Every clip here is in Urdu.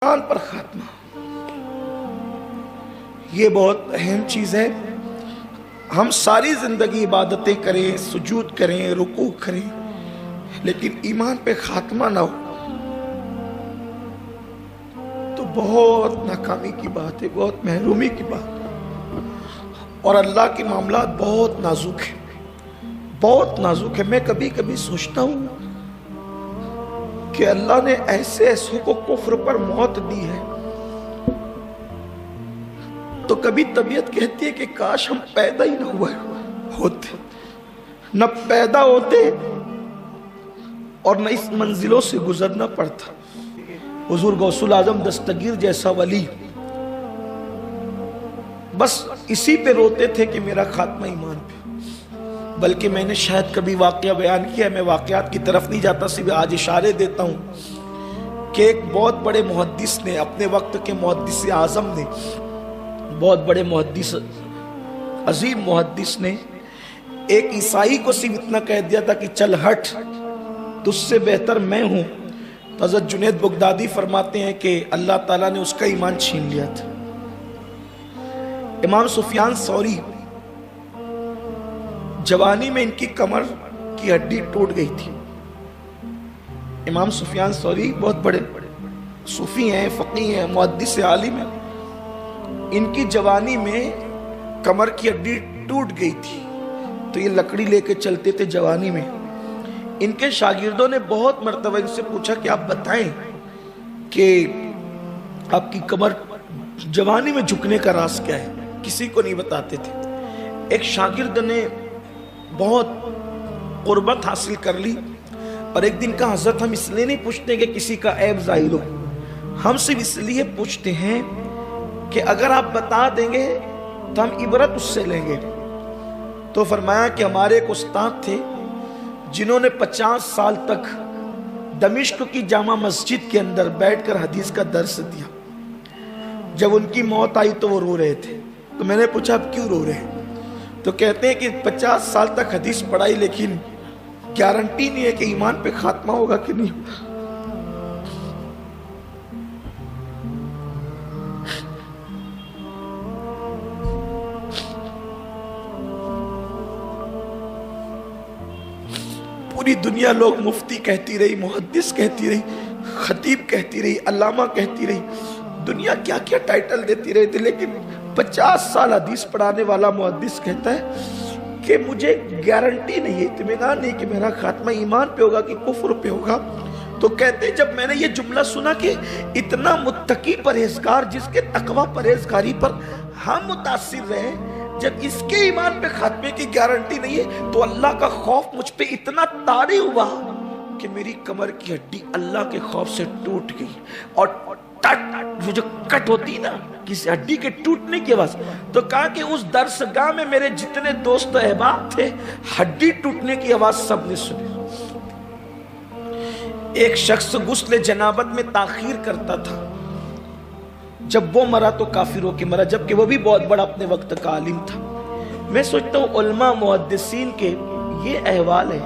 قرآن پر خاتمہ یہ بہت اہم چیز ہے۔ ہم ساری زندگی عبادتیں کریں، سجود کریں، رکوع کریں، لیکن ایمان پہ خاتمہ نہ ہو تو بہت ناکامی کی بات ہے، بہت محرومی کی بات ہے۔ اور اللہ کے معاملات بہت نازک ہیں، بہت نازک ہے۔ میں کبھی کبھی سوچتا ہوں کہ اللہ نے ایسے ایسوں کو کفر پر موت دی ہے، تو کبھی طبیعت کہتی ہے کہ کاش ہم پیدا ہی نہ ہوتے، نہ پیدا ہوتے اور نہ اس منزلوں سے گزرنا پڑتا۔ حضور غوث الاعظم دستگیر جیسا ولی بس اسی پہ روتے تھے کہ میرا خاتمہ ایمان پہ۔ بلکہ میں نے شاید کبھی واقعہ بیان کیا، میں واقعات کی طرف نہیں جاتا، صرف آج اشارے دیتا ہوں کہ ایک بہت بڑے محدث نے، اپنے وقت کے محدث اعظم نے، بہت بڑے محدث، عظیم محدث نے ایک عیسائی کو صرف اتنا کہہ دیا تھا کہ چل ہٹ، تجھ سے بہتر میں ہوں۔ تو حضرت جنید بغدادی فرماتے ہیں کہ اللہ تعالیٰ نے اس کا ایمان چھین لیا تھا۔ امام سفیان ثوری، جوانی میں ان کی کمر کی ہڈی ٹوٹ گئی تھی۔ امام سفیان ثوری بہت بڑے صوفی ہیں، فقیہ ہیں، محدث عالم ہیں۔ ان کی جوانی میں کمر کی ہڈی ٹوٹ گئی تھی، تو یہ لکڑی لے کے چلتے تھے جوانی میں۔ ان کے شاگردوں نے بہت مرتبہ ان سے پوچھا کہ آپ بتائیں کہ آپ کی کمر جوانی میں جھکنے کا راز کیا ہے، کسی کو نہیں بتاتے تھے۔ ایک شاگرد نے بہت قربت حاصل کر لی اور ایک دن کہا حضرت ہم اس لیے نہیں پوچھتے کہ کسی کا عیب ظاہر ہو، ہم صرف اس لیے پوچھتے ہیں کہ اگر آپ بتا دیں گے تو ہم عبرت اس سے لیں گے۔ تو فرمایا کہ ہمارے ایک استاد تھے جنہوں نے 50 سال تک دمشق کی جامع مسجد کے اندر بیٹھ کر حدیث کا درس دیا۔ جب ان کی موت آئی تو وہ رو رہے تھے، تو میں نے پوچھا اب کیوں رو رہے ہیں؟ تو کہتے ہیں کہ 50 سال تک حدیث پڑھائی، لیکن گارنٹی نہیں ہے کہ ایمان پہ خاتمہ ہوگا کہ نہیں ہوگا۔ پوری دنیا لوگ مفتی کہتی رہی، محدث کہتی رہی، خطیب کہتی رہی، علامہ کہتی رہی، دنیا کیا کیا ٹائٹل دیتی رہی تھی، لیکن 50 سال حدیث پڑھانے والا محدث کہتا ہے کہ مجھے گارنٹی نہیں ہے، اطمینان نہیں کہ میرا خاتمہ ایمان پہ ہوگا کہ کفر پہ ہوگا۔ تو کہتے ہیں جب میں نے یہ جملہ سنا کہ اتنا متقی پرہیزگار جس کے تقوی پرہیزگاری پر ہم متاثر رہے، جب اس کے ایمان پہ خاتمے کی گارنٹی نہیں ہے، تو اللہ کا خوف مجھ پہ اتنا طاری ہوا کہ میری کمر کی ہڈی اللہ کے خوف سے ٹوٹ گئی۔ اور وہ جو کٹ ہوتی نا کسی ہڈی کے ٹوٹنے کی آواز، تو کہا کہ اس درس گاہ میں میرے جتنے دوست احباب تھے، ہڈی ٹوٹنے کی آواز سب نے سنی۔ ایک شخص غسل جنابت میں تاخیر کرتا تھا، جب وہ مرا تو کافر ہو کے مرا، جبکہ وہ بھی بہت بڑا اپنے وقت کا عالم تھا۔ میں سوچتا ہوں علماء محدثین کے یہ احوال ہے،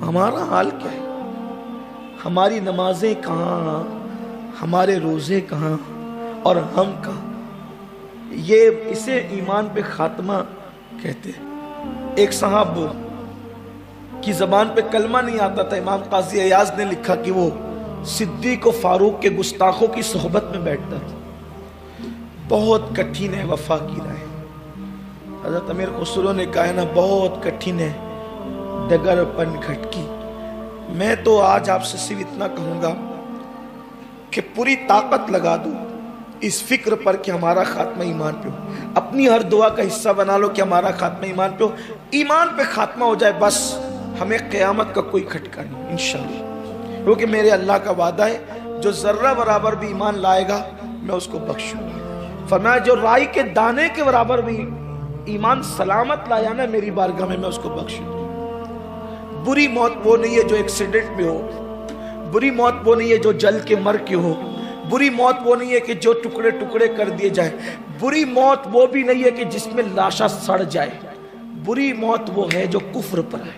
ہمارا حال کیا ہے؟ ہماری نمازیں کہاں، ہمارے روزے کہاں، اور ہم کہاں؟ یہ اسے ایمان پہ خاتمہ کہتے ہیں۔ ایک صاحب کی زبان پہ کلمہ نہیں آتا تھا، امام قاضی ایاز نے لکھا کہ وہ صدیق و فاروق کے گستاخوں کی صحبت میں بیٹھتا تھا۔ بہت کٹھن ہے وفا کی راہ، حضرت امیر خسرو نے کہا ہے نا، بہت کٹھن ہے ڈگر پن کھٹکی۔ میں تو آج آپ سے صرف اتنا کہوں گا کہ پوری طاقت لگا دو اس فکر پر کہ ہمارا خاتمہ ایمان پہ ہو۔ اپنی ہر دعا کا حصہ بنا لو کہ ہمارا خاتمہ ایمان پہ ہو، ایمان پہ خاتمہ ہو جائے، بس ہمیں قیامت کا کوئی کھٹکا نہیں انشاءاللہ۔ کیونکہ میرے اللہ کا وعدہ ہے جو ذرہ برابر بھی ایمان لائے گا میں اس کو بخشوں گا۔ فرمایا جو رائی کے دانے کے برابر بھی ایمان سلامت لایا نا میری بارگاہ میں اس کو بخشوں گا۔ بری موت وہ نہیں ہے جو ایکسیڈنٹ میں ہو، بری موت وہ نہیں ہے جو جل کے مر کے ہو، بری موت وہ نہیں ہے کہ جو ٹکڑے ٹکڑے کر دیے جائے، بری موت وہ بھی نہیں ہے کہ جس میں لاشا سڑ جائے، بری موت وہ ہے جو کفر پر ہے۔